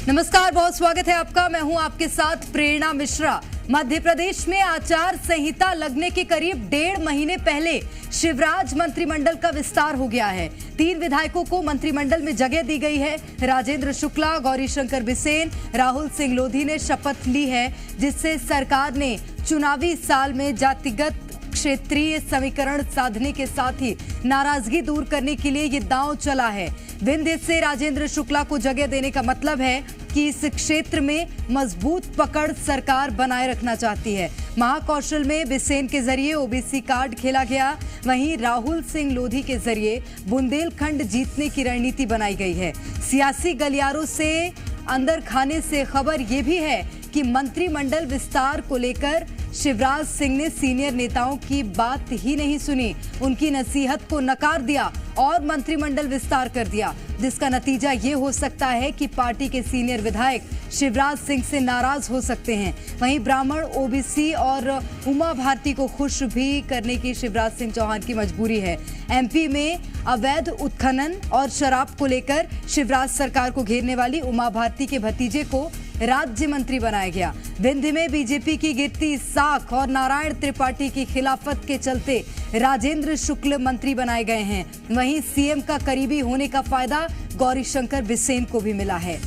नमस्कार, बहुत स्वागत है आपका। मैं हूं आपके साथ प्रेरणा मिश्रा। मध्य प्रदेश में आचार संहिता लगने के करीब 1.5 महीने पहले शिवराज मंत्रिमंडल का विस्तार हो गया है। 3 विधायकों को मंत्रिमंडल में जगह दी गई है। राजेंद्र शुक्ला, गौरीशंकर बिसेन, राहुल सिंह लोधी ने शपथ ली है, जिससे सरकार ने चुनावी साल में जातिगत क्षेत्रीय समीकरण साधने के साथ ही नाराजगी दूर करने के लिए ये दांव चला है। विंध्य से राजेंद्र शुक्ला को जगह देने का मतलब है कि इस क्षेत्र में मजबूत पकड़ सरकार बनाए रखना चाहती है। महाकौशल में बिसेन के जरिए ओबीसी कार्ड खेला गया, वहीं राहुल सिंह लोधी के जरिए बुंदेलखंड जीतने की रणनीति बनाई गई है। सियासी गलियारों से अंदर खाने से खबर यह भी है कि मंत्रिमंडल विस्तार को लेकर शिवराज सिंह ने सीनियर नेताओं की बात ही नहीं सुनी, उनकी नसीहत को नकार दिया और मंत्रिमंडल विस्तार कर दिया, जिसका नतीजा ये हो सकता है कि पार्टी के सीनियर विधायक शिवराज सिंह से नाराज हो सकते हैं। वहीं ब्राह्मण, ओबीसी और उमा भारती को खुश भी करने की शिवराज सिंह चौहान की मजबूरी है। एमपी में अवैध उत्खनन और शराब को लेकर शिवराज सरकार को घेरने वाली उमा भारती के भतीजे को राज्य मंत्री बनाया गया। विंध्य में बीजेपी की गिरती साख और नारायण त्रिपाठी की खिलाफत के चलते राजेंद्र शुक्ल मंत्री बनाए गए हैं। वहीं सीएम का करीबी होने का फायदा गौरीशंकर बिसेन को भी मिला है।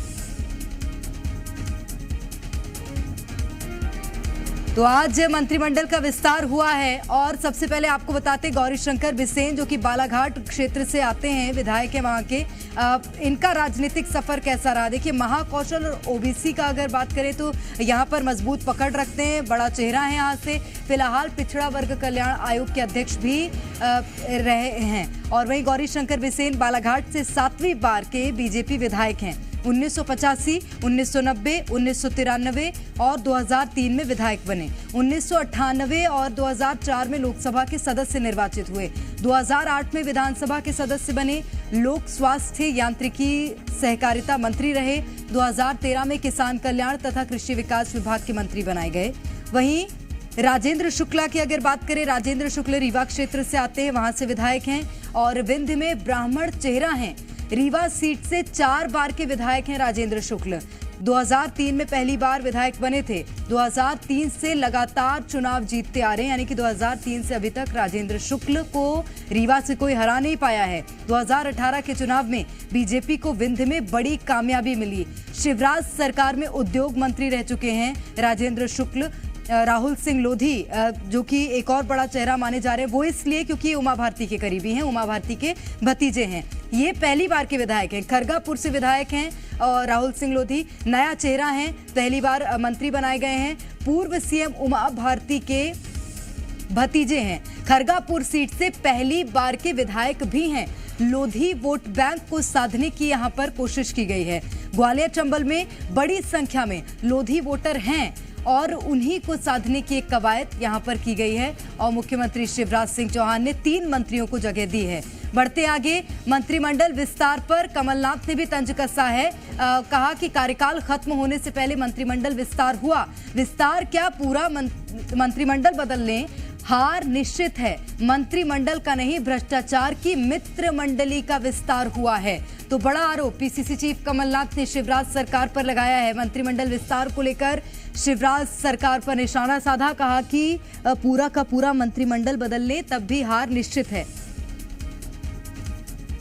तो आज मंत्रिमंडल का विस्तार हुआ है और सबसे पहले आपको बताते, गौरीशंकर बिसेन जो कि बालाघाट क्षेत्र से आते हैं, विधायक है वहां के, इनका राजनीतिक सफर कैसा रहा? देखिए, महाकौशल और ओबीसी का अगर बात करें तो यहाँ पर मजबूत पकड़ रखते हैं, बड़ा चेहरा है यहाँ से। फिलहाल पिछड़ा वर्ग कल्याण आयोग के अध्यक्ष भी रहे हैं। और वहीं गौरीशंकर बिसेन बालाघाट से 7वीं बार के बीजेपी विधायक हैं। 1985, 1990, 1993 और 2003 में विधायक बने। 1998 और 2004 में लोकसभा के सदस्य निर्वाचित हुए। 2008 में विधानसभा के सदस्य बने। लोक स्वास्थ्य यांत्रिकी सहकारिता मंत्री रहे। 2013 में किसान कल्याण तथा कृषि विकास विभाग के मंत्री बनाए गए। वहीं राजेंद्र शुक्ला की अगर बात करें, राजेंद्र शुक्ल रीवा क्षेत्र से आते हैं, वहां से विधायक हैं और विंध्य में ब्राह्मण चेहरा हैं। रीवा सीट से 4 बार के विधायक हैं राजेंद्र शुक्ल। 2003 में पहली बार विधायक बने थे। 2003 से लगातार चुनाव जीतते आ रहे हैं, यानी कि 2003 से अभी तक राजेंद्र शुक्ल को रीवा से कोई हरा नहीं पाया है। 2018 के चुनाव में बीजेपी को विंध्य में बड़ी कामयाबी मिली। शिवराज सरकार में उद्योग मंत्री रह चुके हैं राजेंद्र शुक्ल। राहुल सिंह लोधी जो कि एक और बड़ा चेहरा माने जा रहे हैं, वो इसलिए क्योंकि उमा भारती के करीबी हैं, उमा भारती के भतीजे हैं। ये पहली बार के विधायक हैं। खरगापुर से विधायक हैं और राहुल सिंह लोधी नया चेहरा हैं, पहली बार मंत्री बनाए गए हैं। पूर्व सीएम उमा भारती के भतीजे हैं। खरगापुर सीट से पहली बार के विधायक भी हैं। लोधी वोट बैंक को साधने की यहां पर कोशिश की गई है। ग्वालियर चंबल में बड़ी संख्या में लोधी वोटर हैं और उन्हीं को साधने की एक कवायद यहां पर की गई है और मुख्यमंत्री शिवराज सिंह चौहान ने 3 मंत्रियों को जगह दी है। बढ़ते आगे, मंत्रिमंडल विस्तार पर कमलनाथ ने भी तंज कसा है। कहा कि कार्यकाल खत्म होने से पहले मंत्रिमंडल विस्तार हुआ। विस्तार क्या, पूरा मंत्रिमंडल बदल लें, हार निश्चित है। मंत्रिमंडल का नहीं, भ्रष्टाचार की मित्र मंडली का विस्तार हुआ है। तो बड़ा आरोप पीसीसी चीफ कमलनाथ ने शिवराज सरकार पर लगाया है। मंत्रिमंडल विस्तार को लेकर शिवराज सरकार पर निशाना साधा, कहा कि पूरा का पूरा मंत्रिमंडल बदल ले तब भी हार निश्चित है।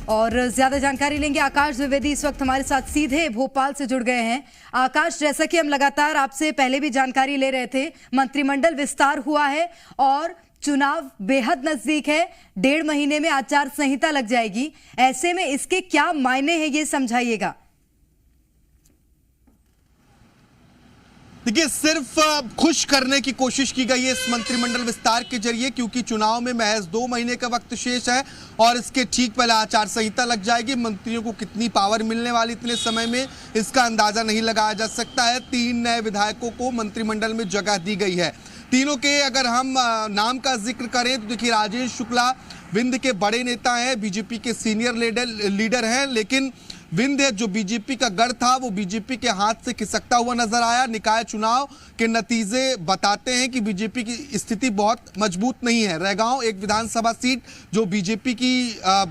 और ज्यादा जानकारी लेंगे, आकाश द्विवेदी इस वक्त हमारे साथ सीधे भोपाल से जुड़ गए हैं। आकाश, जैसा कि हम लगातार आपसे पहले भी जानकारी ले रहे थे, मंत्रिमंडल विस्तार हुआ है और चुनाव बेहद नजदीक है। 1.5 महीने में आचार संहिता लग जाएगी। ऐसे में इसके क्या मायने हैं, ये समझाइएगा। देखिए, सिर्फ खुश करने की कोशिश की गई है इस मंत्रिमंडल विस्तार के जरिए, क्योंकि चुनाव में महज 2 महीने का वक्त शेष है और इसके ठीक पहले आचार संहिता लग जाएगी। मंत्रियों को कितनी पावर मिलने वाली इतने समय में, इसका अंदाजा नहीं लगाया जा सकता है। 3 नए विधायकों को मंत्रिमंडल में जगह दी गई है। तीनों के अगर हम नाम का जिक्र करें तो देखिए, राजेंद्र शुक्ला विंध्य के बड़े नेता हैं, बीजेपी के सीनियर लीडर हैं, लेकिन विंध्य जो बीजेपी का गढ़ था वो बीजेपी के हाथ से खिसकता हुआ नजर आया। निकाय चुनाव के नतीजे बताते हैं कि बीजेपी की स्थिति बहुत मजबूत नहीं है। रैगांव एक विधानसभा सीट जो बीजेपी की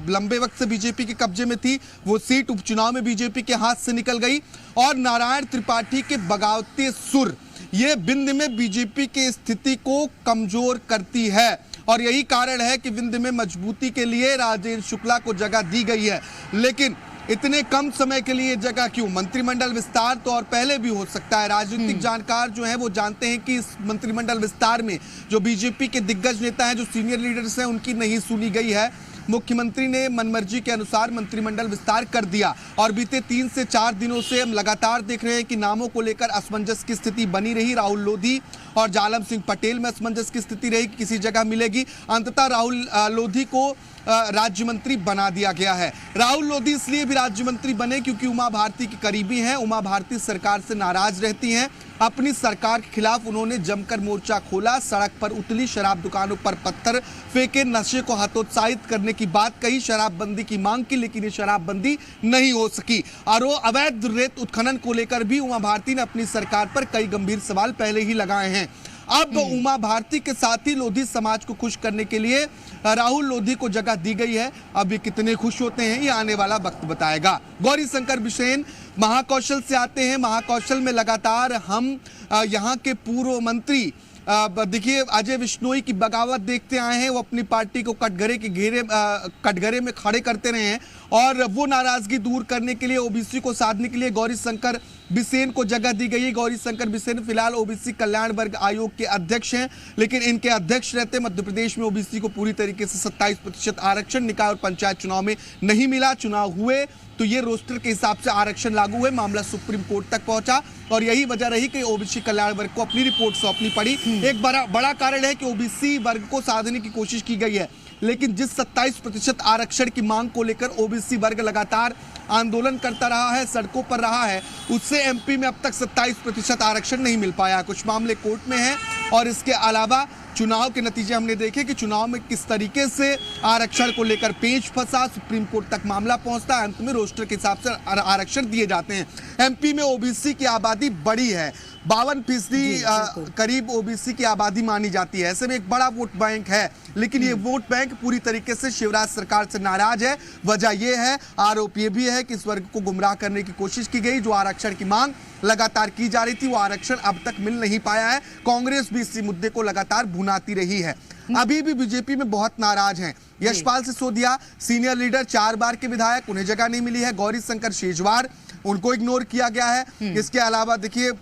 लंबे वक्त से बीजेपी के कब्जे में थी, वो सीट उपचुनाव में बीजेपी के हाथ से निकल गई। और नारायण त्रिपाठी के बगावती सुर ये विंध्य में बीजेपी की स्थिति को कमजोर करती है और यही कारण है कि विंध्य में मजबूती के लिए राजेंद्र शुक्ला को जगह दी गई है। लेकिन इतने कम समय के लिए जगह क्यों? मंत्रिमंडल विस्तार तो और पहले भी हो सकता है। राजनीतिक जानकार जो है वो जानते हैं कि इस मंत्रिमंडल विस्तार में जो बीजेपी के दिग्गज नेता हैं, जो सीनियर लीडर्स हैं, उनकी नहीं सुनी गई है। मुख्यमंत्री ने मनमर्जी के अनुसार मंत्रिमंडल विस्तार कर दिया और बीते 3 से 4 दिनों से हम लगातार देख रहे हैं कि नामों को लेकर असमंजस की स्थिति बनी रही। राहुल लोधी और जालम सिंह पटेल में असमंजस की स्थिति रही कि किसी जगह मिलेगी। अंततः राहुल लोधी को राज्य मंत्री बना दिया गया है। राहुल लोधी इसलिए भी राज्य मंत्री बने क्योंकि उमा भारती की करीबी हैं। उमा भारती सरकार से नाराज रहती हैं। अपनी सरकार के खिलाफ उन्होंने जमकर मोर्चा खोला, सड़क पर उतली, शराब दुकानों पर पत्थर फेंके, नशे को हतोत्साहित करने की बात कही, शराबबंदी की मांग की, लेकिन ये शराबबंदी नहीं हो सकी। और अवैध रेत उत्खनन को लेकर भी उमा भारती ने अपनी सरकार पर कई गंभीर सवाल पहले ही लगाए हैं। अब उमा भारती के साथ ही लोधी समाज को खुश करने के लिए राहुल लोधी को जगह दी गई है। अब ये कितने खुश होते हैं ये आने वाला वक्त बताएगा। गौरीशंकर बिसेन महाकौशल से आते हैं। महाकौशल में लगातार हम यहाँ के पूर्व मंत्री देखिए अजय विश्नोई की बगावत देखते आए हैं। वो अपनी पार्टी को कटघरे में खड़े करते रहे हैं और वो नाराजगी दूर करने के लिए, ओबीसी को साधने के लिए गौरीशंकर बिसेन को जगह दी गई है। गौरीशंकर बिसेन फिलहाल ओबीसी कल्याण वर्ग आयोग के अध्यक्ष हैं, लेकिन इनके अध्यक्ष रहते मध्य प्रदेश में ओबीसी को पूरी तरीके से 27% आरक्षण निकाय और पंचायत चुनाव में नहीं मिला। चुनाव हुए तो ये रोस्टर के हिसाब से आरक्षण लागू हुए, मामला सुप्रीम कोर्ट तक पहुंचा और यही वजह रही कि ओबीसी कल्याण वर्ग को अपनी रिपोर्ट सौंपनी पड़ी। एक बड़ा कारण है कि ओबीसी वर्ग को साधने की कोशिश की गई है, लेकिन जिस 27% आरक्षण की मांग को लेकर ओबीसी वर्ग लगातार आंदोलन करता रहा है, सड़कों पर रहा है, उससे एमपी में अब तक 27% आरक्षण नहीं मिल पाया। कुछ मामले कोर्ट में हैं और इसके अलावा चुनाव के नतीजे हमने देखे कि चुनाव में किस तरीके से आरक्षण को लेकर पेच फंसा, सुप्रीम कोर्ट तक मामला पहुंचता है, अंत में रोस्टर के हिसाब से आरक्षण दिए जाते हैं। एमपी में ओबीसी की आबादी बड़ी है, 52% करीब ओबीसी की आबादी मानी जाती है। ऐसे में एक बड़ा वोट बैंक है, लेकिन ये वोट बैंक पूरी तरीके से शिवराज सरकार से नाराज है। वजह यह है, आरोप ये भी है कि इस वर्ग को गुमराह करने की कोशिश की गई। जो आरक्षण की मांग लगातार की जा रही थी वो आरक्षण अब तक मिल नहीं पाया है। कांग्रेस भी इसी मुद्दे को लगातार भुनाती रही है। अभी भी बीजेपी में बहुत नाराज हैं। यशपाल सिसोदिया सीनियर लीडर, 4 बार के विधायक, उन्हें जगह नहीं मिली है। गौरीशंकर शेजवार, उनको इग्नोर किया गया है। इसके अलावा देखिए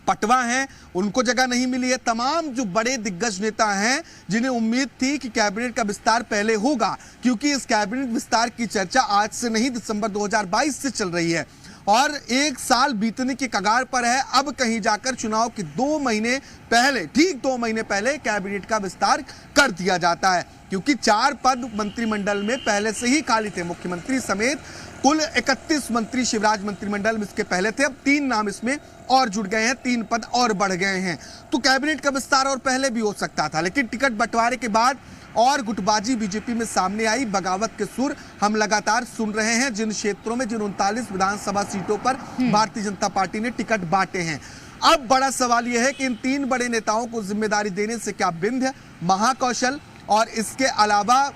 पटवा हैं, उनको जगह नहीं मिली है। तमाम जो बड़े दिग्गज नेता हैं जिन्हें उम्मीद थी कि कैबिनेट का विस्तार पहले होगा, क्योंकि इस कैबिनेट विस्तार की चर्चा आज से नहीं दिसंबर 2022 से चल रही है और 1 साल बीतने के कगार पर है। अब कहीं जाकर चुनाव के 2 महीने पहले, ठीक 2 महीने पहले कैबिनेट का विस्तार कर दिया जाता है, क्योंकि 4 पद मंत्रिमंडल में पहले से ही खाली थे। मुख्यमंत्री समेत कुल 31 मंत्री शिवराज मंत्रिमंडल में इसके पहले थे। अब 3 नाम इसमें और जुड़ गए हैं, 3 पद और बढ़ गए हैं। तो कैबिनेट का विस्तार और पहले भी हो सकता था, लेकिन टिकट बंटवारे के बाद और गुटबाजी बीजेपी में सामने आई। बगावत के सुर हम लगातार सुन रहे हैं। जिन क्षेत्रों में, जिन 39 विधानसभा सीटों पर भारतीय जनता पार्टी ने टिकट बांटे हैं, अब बड़ा सवाल यह है कि इन 3 बड़े नेताओं को जिम्मेदारी देने से क्या विंध्य, महाकौशल और इसके अलावा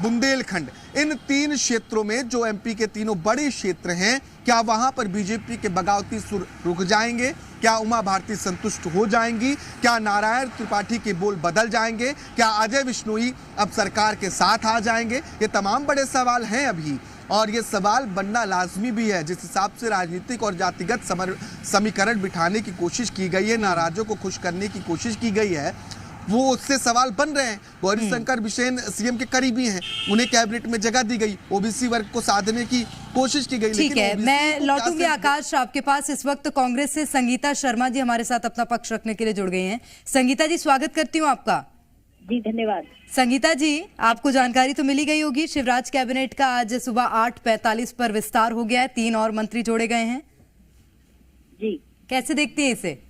बुंदेलखंड, इन 3 क्षेत्रों में जो एमपी के तीनों बड़े क्षेत्र हैं, क्या वहां पर बीजेपी के बगावती सुर रुक जाएंगे? क्या उमा भारती संतुष्ट हो जाएंगी? क्या नारायण त्रिपाठी के बोल बदल जाएंगे? क्या अजय विश्नोई अब सरकार के साथ आ जाएंगे? ये तमाम बड़े सवाल हैं अभी, और ये सवाल बनना लाजमी भी है। जिस हिसाब से राजनीतिक और जातिगत समीकरण बिठाने की कोशिश की गई है, नाराजों को खुश करने की कोशिश की गई है, वो उससे सवाल बन रहे हैं। गौरीशंकर बिसेन सीएम के करीबी हैं, उन्हें कैबिनेट में जगह दी गई, ओबीसी वर्ग को साधने की कोशिश की गई। ठीक है, मैं लौटूंगी आकाश आपके पास। इस वक्त कांग्रेस से संगीता शर्मा जी हमारे साथ अपना पक्ष रखने के लिए जुड़ गई हैं। संगीता जी, स्वागत करती हूँ आपका। जी धन्यवाद। संगीता जी, आपको जानकारी तो मिली गई होगी, शिवराज कैबिनेट का आज सुबह 8:45 पर विस्तार हो गया है, 3 और मंत्री जोड़े गए हैं। जी, कैसे देखती हैं इसे?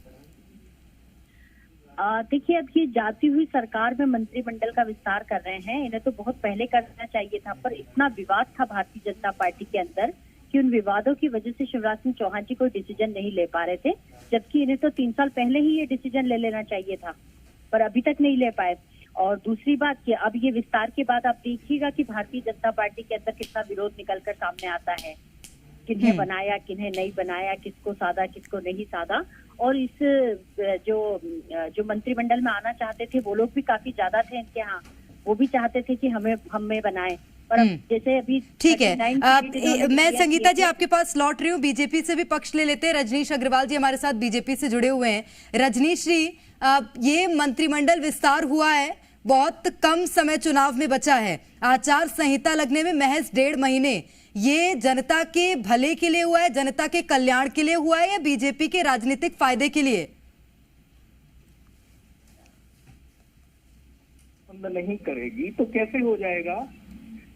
देखिए, अब ये जाती हुई सरकार में मंत्रिमंडल का विस्तार कर रहे हैं, इन्हें तो बहुत पहले करना चाहिए था, पर इतना विवाद था भारतीय जनता पार्टी के अंदर कि उन विवादों की वजह से शिवराज सिंह चौहान जी कोई डिसीजन नहीं ले पा रहे थे, जबकि इन्हें तो 3 साल पहले ही ये डिसीजन ले लेना चाहिए था, पर अभी तक नहीं ले पाए। और दूसरी बात कि अब ये विस्तार के बाद आप देखिएगा कि भारतीय जनता पार्टी के अंदर कितना विरोध निकलकर सामने आता है। किन्हें बनाया किन्हें नहीं बनाया, किसको साधा किसको नहीं साधा। और इस जो मंत्रिमंडल में आना चाहते थे वो लोग भी काफी ज्यादा थे इनके यहाँ, वो भी चाहते थे कि हमें बनाए। पर अब जैसे अभी ठीक है, मैं संगीता जी आपके पास लौट रही हूँ, बीजेपी से भी पक्ष ले लेते हैं। रजनीश अग्रवाल जी हमारे साथ बीजेपी से जुड़े हुए हैं। रजनीश जी, ये मंत्रिमंडल विस्तार हुआ है, बहुत कम समय चुनाव में बचा है, आचार संहिता लगने में महज 1.5 महीने, ये जनता के भले के लिए हुआ है, जनता के कल्याण के लिए हुआ है या बीजेपी के राजनीतिक फायदे के लिए? नहीं करेगी तो कैसे हो जाएगा?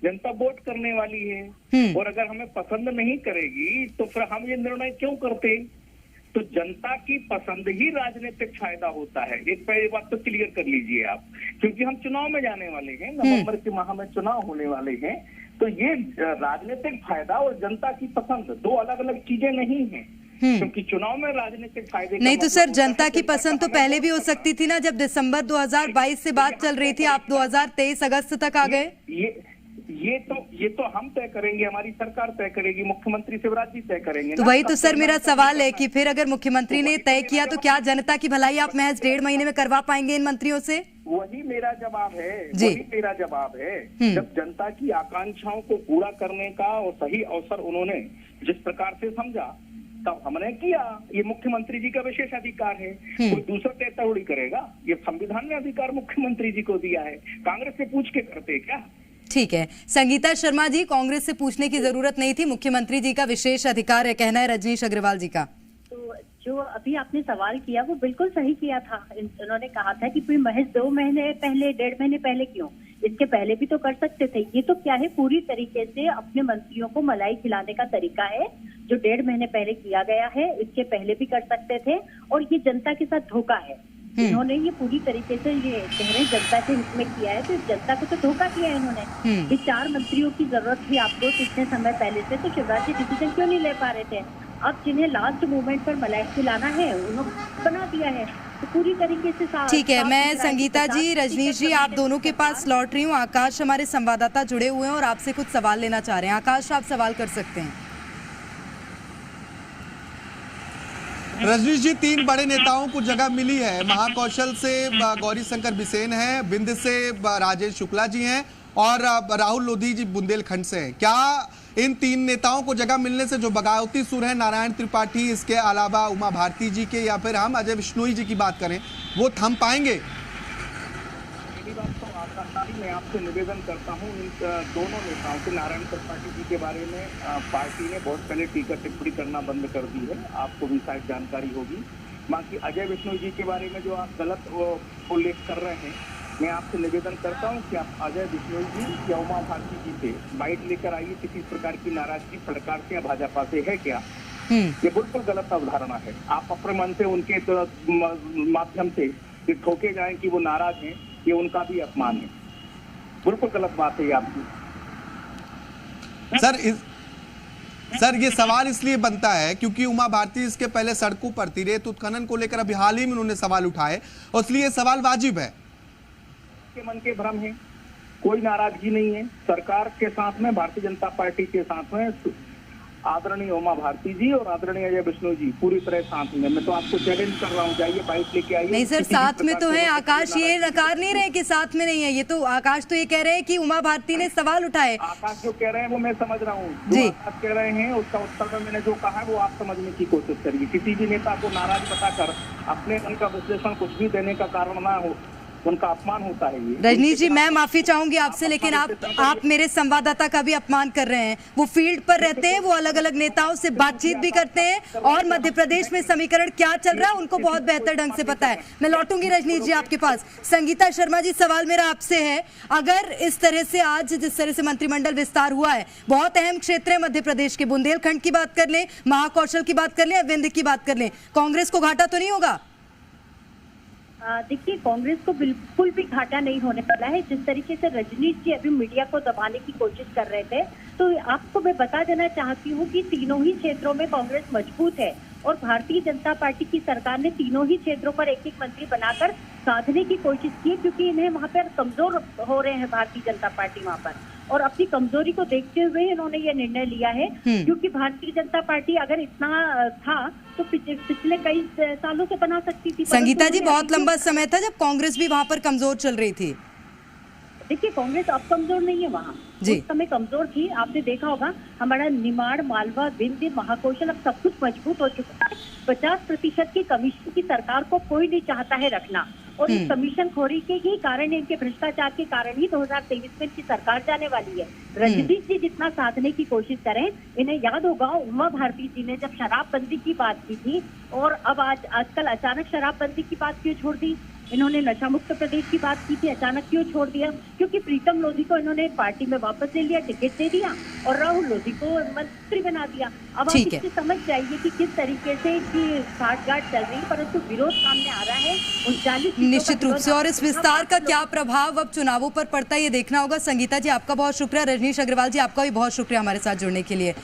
जनता वोट करने वाली है और अगर हमें पसंद नहीं करेगी तो फिर हम ये निर्णय क्यों करते? तो जनता की पसंद ही राजनीतिक फायदा होता है। एक पहली बात तो क्लियर कर लीजिए आप, क्योंकि हम चुनाव में जाने वाले हैं, नवंबर के माह में चुनाव होने वाले हैं। तो ये राजनीतिक फायदा और जनता की पसंद दो अलग अलग चीजें नहीं है, क्योंकि चुनाव में राजनीतिक फायदे नहीं तो सर, जनता की पसंद तो पहले भी हो सकती थी ना, जब दिसंबर 2022 से बात चल रही थी, आप 2023 अगस्त तक आ गए। ये तो हम तय करेंगे, हमारी सरकार तय करेगी, मुख्यमंत्री शिवराज जी तय करेंगे। तो वही तो सर मेरा सवाल है कि फिर अगर मुख्यमंत्री ने तय किया तो क्या जनता की भलाई आप महज 1.5 महीने में करवा पाएंगे इन मंत्रियों से? वही मेरा जवाब है, जी। वही मेरा जवाब है। जब जनता की आकांक्षाओं को पूरा करने का और सही अवसर उन्होंने जिस प्रकार से समझा तब हमने किया। ये मुख्यमंत्री जी का विशेष अधिकार है, कोई दूसरा तय थोड़ी करेगा। ये संविधान ने अधिकार मुख्यमंत्री जी को दिया है, कांग्रेस से पूछ के करते क्या? ठीक है संगीता शर्मा जी, कांग्रेस से पूछने की जरूरत नहीं थी, मुख्यमंत्री जी का विशेष अधिकार है, कहना है रजनीश अग्रवाल जी का। तो जो अभी आपने सवाल किया वो बिल्कुल सही किया था। उन्होंने कहा था कि कोई महज 2 महीने पहले, 1.5 महीने पहले क्यों, इसके पहले भी तो कर सकते थे। ये तो क्या है, पूरी तरीके से अपने मंत्रियों को मलाई खिलाने का तरीका है, जो 1.5 महीने पहले किया गया है, इसके पहले भी कर सकते थे। और ये जनता के साथ धोखा है, इन्होंने ये पूरी तरीके से ये कह रहे हैं जनता के हित में किया है, तो जनता को तो धोखा किया है इन्होंने। ये 4 मंत्रियों की जरूरत थी आपको इतने समय पहले से, तो शिवराज जी डिसीजन क्यों नहीं ले पा रहे थे? अब जिन्हें लास्ट मोमेंट पर मलाई खिलाना है उन्होंने बना दिया है, तो पूरी तरीके से ठीक है। मैं संगीता जी, रजनीश जी, आप दोनों के पास लौट रही हूँ। आकाश हमारे संवाददाता जुड़े हुए हैं और आपसे कुछ सवाल लेना चाह रहे हैं। आकाश, आप सवाल कर सकते हैं। रजनीश जी, 3 बड़े नेताओं को जगह मिली है, महाकौशल से गौरी शंकर बिसेन है, बिंद से राजेश शुक्ला जी हैं और राहुल लोधी जी बुंदेलखंड से हैं। क्या इन 3 नेताओं को जगह मिलने से जो बगावती सुर है नारायण त्रिपाठी, इसके अलावा उमा भारती जी के, या फिर हम अजय बिश्नोई जी की बात करें, वो थम पाएंगे? मैं आपसे निवेदन करता हूँ, इन दोनों नेताओं से, नारायण त्रिपाठी जी के बारे में पार्टी ने बहुत पहले टीका टिप्पणी करना बंद कर दी है, आपको भी शायद जानकारी होगी। बाकी अजय बिश्नोई जी के बारे में जो आप गलत उल्लेख कर रहे हैं, मैं आपसे निवेदन करता हूं कि आप अजय बिश्नोई जी या उमा भारती जी से बाइट लेकर आइए। किसी प्रकार की नाराजगी सरकार से या भाजपा से है क्या? ये बिल्कुल गलत अवधारणा है। आप अपने मन से उनके माध्यम से ये ठोके जाए कि वो नाराज हैं, ये उनका भी अपमान है। बिल्कुल गलत बात है ये आपकी। सर ये सवाल इसलिए बनता है क्योंकि उमा भारती इसके पहले सड़कों पर थी, रेत उत्खनन को लेकर अभी हाल ही में उन्होंने सवाल उठाए, और इसलिए सवाल वाजिब है। के मन के भ्रम है, कोई नाराजगी नहीं है। सरकार के साथ में, भारतीय जनता पार्टी के साथ में आदरणीय उमा भारती जी और आदरणीय अजय बिश्नोई जी पूरी तरह साथ में। मैं तो आपको चैलेंज कर रहा हूँ, जाइए बाइक लेके आइए। नहीं सर, साथ में तो है। आकाश ये नकार नहीं रहे कि साथ में नहीं है, ये तो आकाश तो ये कह रहे हैं कि उमा भारती ने सवाल उठाए। आकाश जो कह रहे हैं वो मैं समझ रहा हूँ, जो आकाश कह रहे हैं उसका उत्तर में मैंने जो कहा है वो आप समझने की कोशिश करिए। किसी भी नेता को नाराज बताकर अपने मन का विश्लेषण कुछ भी देने का कारण ना हो, उनका अपमान होता है। ये रजनीश जी, मैं माफी चाहूंगी आपसे, लेकिन आप मेरे संवाददाता का भी अपमान कर रहे हैं। वो फील्ड पर रहते हैं, वो अलग अलग नेताओं से बातचीत भी करते हैं और मध्य प्रदेश में समीकरण क्या चल रहा है उनको बहुत बेहतर ढंग से पता है। मैं लौटूंगी रजनीश जी आपके पास। संगीता शर्मा जी, सवाल मेरा आपसे है, अगर इस तरह से आज जिस तरह से मंत्रिमंडल विस्तार हुआ है, बहुत अहम क्षेत्र है मध्य प्रदेश के, बुंदेलखंड की बात कर लें, महाकौशल की बात कर लें या विंध्य की बात कर लें, कांग्रेस को घाटा तो नहीं होगा? देखिए, कांग्रेस को बिल्कुल भी घाटा नहीं होने वाला है। जिस तरीके से रजनीश जी अभी मीडिया को दबाने की कोशिश कर रहे थे, तो आपको मैं बता देना चाहती हूँ कि तीनों ही क्षेत्रों में कांग्रेस मजबूत है और भारतीय जनता पार्टी की सरकार ने तीनों ही क्षेत्रों पर एक एक मंत्री बनाकर साधने की कोशिश की, क्योंकि इन्हें वहाँ पर कमजोर हो रहे हैं भारतीय जनता पार्टी वहाँ पर। और अपनी कमजोरी को देखते हुए इन्होंने ये निर्णय लिया है। क्योंकि भारतीय जनता पार्टी अगर इतना था तो पिछले कई सालों से बना सकती थी। संगीता जी, बहुत लंबा समय था जब कांग्रेस भी वहां पर कमजोर चल रही थी। देखिए, कांग्रेस अब कमजोर नहीं है, वहाँ उस समय कमजोर थी। आपने देखा होगा हमारा निमाड़, मालवा, विंध्य, महाकौशल अब सब कुछ मजबूत हो चुका है। 50% की कमीशन की सरकार को कोई नहीं चाहता है रखना, और इस कमीशन खोरी के ही कारण, इनके भ्रष्टाचार के कारण ही 2023 में इनकी सरकार जाने वाली है। रजनीश जी जितना साधने की कोशिश करें, इन्हें याद होगा उमा भारती जी ने जब शराबबंदी की बात की थी, और अब आजकल अचानक शराबबंदी की बात क्यों छोड़ दी? इन्होंने नशा मुक्त प्रदेश की बात की थी, अचानक क्यों छोड़ दिया? क्योंकि प्रीतम लोधी को इन्होंने पार्टी में वापस ले लिया, टिकट दे दिया, और राहुल लोधी को मंत्री बना दिया। अब आप इससे समझ जाइए कि किस तरीके से इनकी साठगांठ चल रही है, परंतु विरोध सामने आ रहा है 39। निश्चित रूप से, और इस विस्तार का क्या प्रभाव अब चुनावों पर पड़ता है ये देखना होगा। संगीता जी, आपका बहुत शुक्रिया। रजनीश अग्रवाल जी, आपका भी बहुत शुक्रिया हमारे साथ जुड़ने के लिए।